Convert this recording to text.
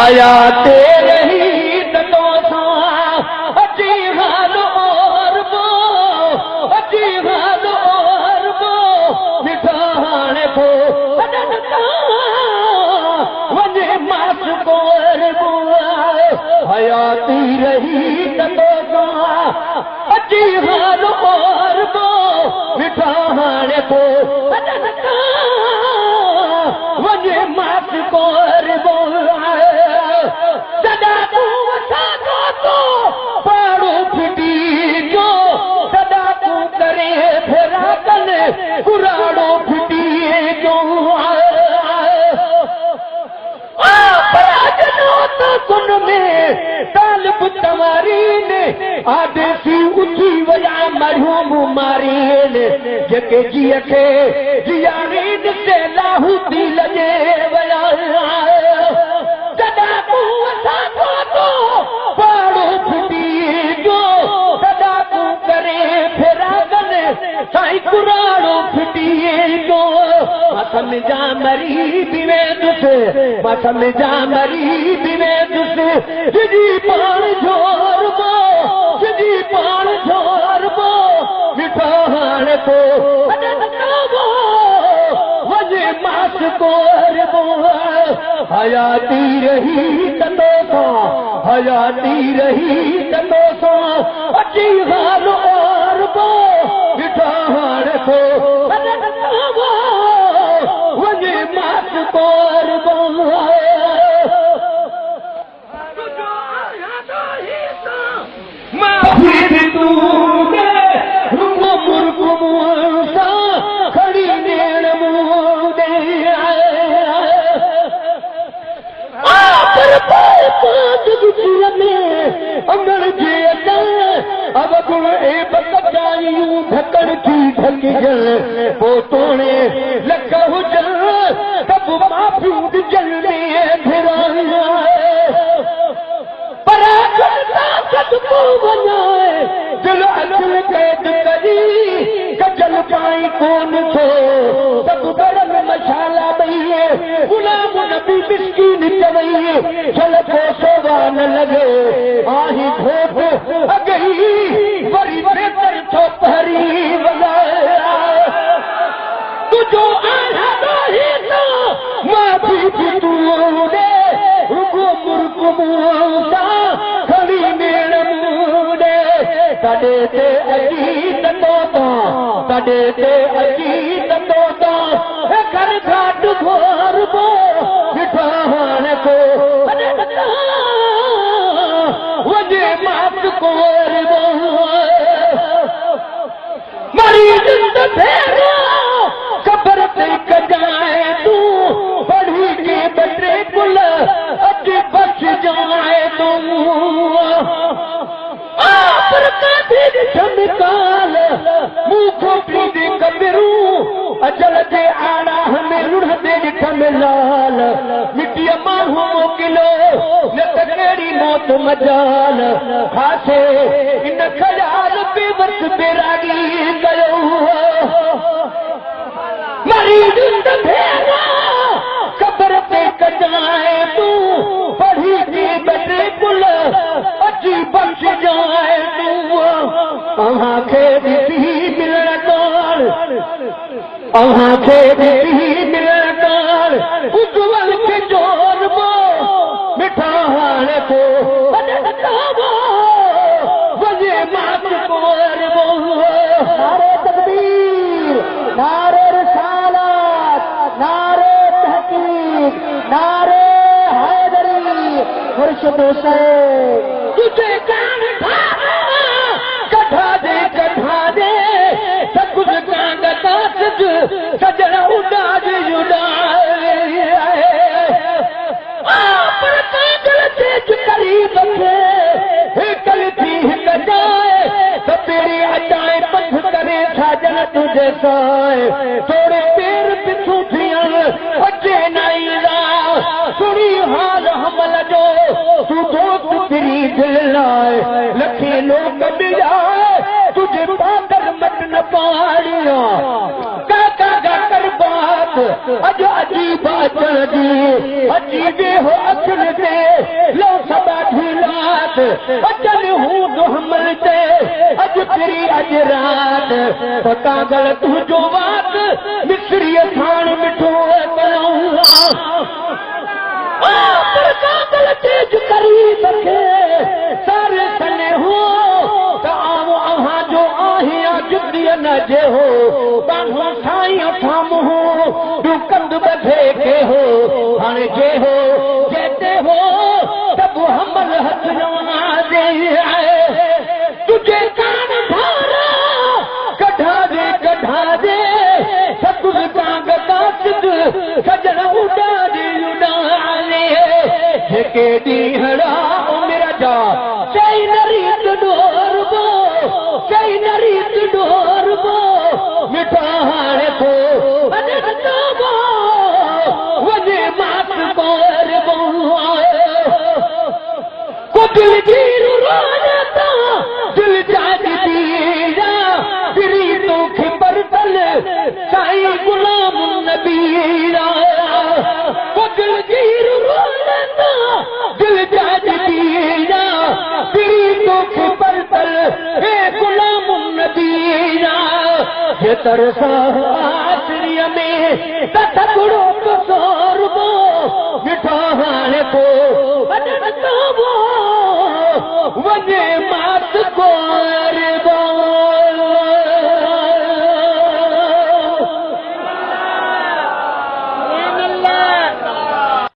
हयाते रही तो अची हाल और बो अची हाल और बो मिठाने को वने मास कोर बो हयाती रही तो अची हाल और बो मिठाने को वने मास कोर बो सदा तू वसादो तो पाड़ो फिटी जो सदा तू करे फेरा कने पुराड़ो फिटी जो पराजनो तो सुन में तालब तवारी ने आदेसी उठी वया मरहूम मारी ने जेके जी खे जियारी से लाहू दी लजे वया सदा तू वसादो तो पाड़ो फिटी जो सदा तू करे फेरा कने साईं कुराड़ो फिटी जो मसन जा मरी बिवे दुस मसन जा मरी बिवे दुस जिदी पाण जोर बो जिदी पाण जोर बो मिठाण को वजे मास कोर बो हयाती रही तो हयाती रही तो अची हाल और बो मिठाण को वजे मास कोर बो माफी तूने रुको मुर्को मुसा खड़ी नेण मुदे पर पाद गुजर में अंगण जे अब गुण ए बचायूं ढकण की ढक जल वो तोड़े लख हुजन तब माफी जल में फिराया पर सदको बनाए दिल असल कैद करी कजल पाई कौन छो सब गरम मसाला बइए गुलाम नबी मिस्कीन चवइए चल को सोवा न लगे आही धोप अगई वरी बेतर छो पहरी वगाया तुझो आधा ही तो माफी भी तू दे रुको मुर्को मुसा खड़ी नेण मुदे तडे ते अजी तंदो तडे ते अजी तंदो घर घाट घोर बो मिठाण को वजे मात कोर बो मरी जिंद फेरा कबर ते कजाए तू पढ़ी के बटे कुल अज बच जाए तू पर कादिर चमकाल मुंह खोपड़ी दे कबिरू अजल जे आड़ा हमें रुढ़ दे ठमलाल मिट्टी माहू मोकिलो न तकेड़ी मौत मजाल खासे इन ख्याल पे वक्त बेरागी गयो मरी जिंद भेरा कबर पे कजाए तू पढ़ी की बटे कुल अची बच जाए तू आंखे दी मिलण काल आंखे दी मिलण काल उज्जवल के जोर बो मिठाण को वजे मात कोर बो नारे तकबीर नारे रिसालत नारे तहकीक नारे हैदरी मुर्शिद हुसैन तुझे कान कढ़ा दे सकुझ कांग कासज सजन उडाज उडाए पर कांगल तेज करीब थे हिकल थी हिक जाए तो तेरी अचाए पथ करे साजन तुझे साए थोड़े पैर पिछू थिया अचे नहीं ला सुनी हाल हमल जो तू दोस्त तेरी दिल लाए लखे लोग मिलाए तुझे पाकर मत न पाड़िया काका गाकर बात अज अजीब अजी अजीबे हो अखिल से रात अचन हूँ दुहमल ते अज तेरी अज रात पकागल तुझो वात मिस्री थान मिठो पकागल तेज करी सके सारे सने हो ताओ अहां जो आहिया जुदिया न जे हो बांधो साई थाम हो तू कंद बधे के हो हाने जे हो जेते हो तब हमल हथ जवाना दे आए तुझे कान धारा कढ़ा दे सतुल कांग कासिद सजन उड़ाने जेके दीहड़ा मेरा जा चई नरीत डोरबो मिठा हाणे को वने मात बोर को दिल गिर रोता दिल जाती दीरा तेरी तो खबर तल साई गुलाम नबीरा को दिल गिर रोता दिल जाती दीरा तेरी तो खबर तल हे गुलाम नबीरा ये तरसा आसरिया में तथगुड़ो को सोरबो मिठा हाणे को वने मात को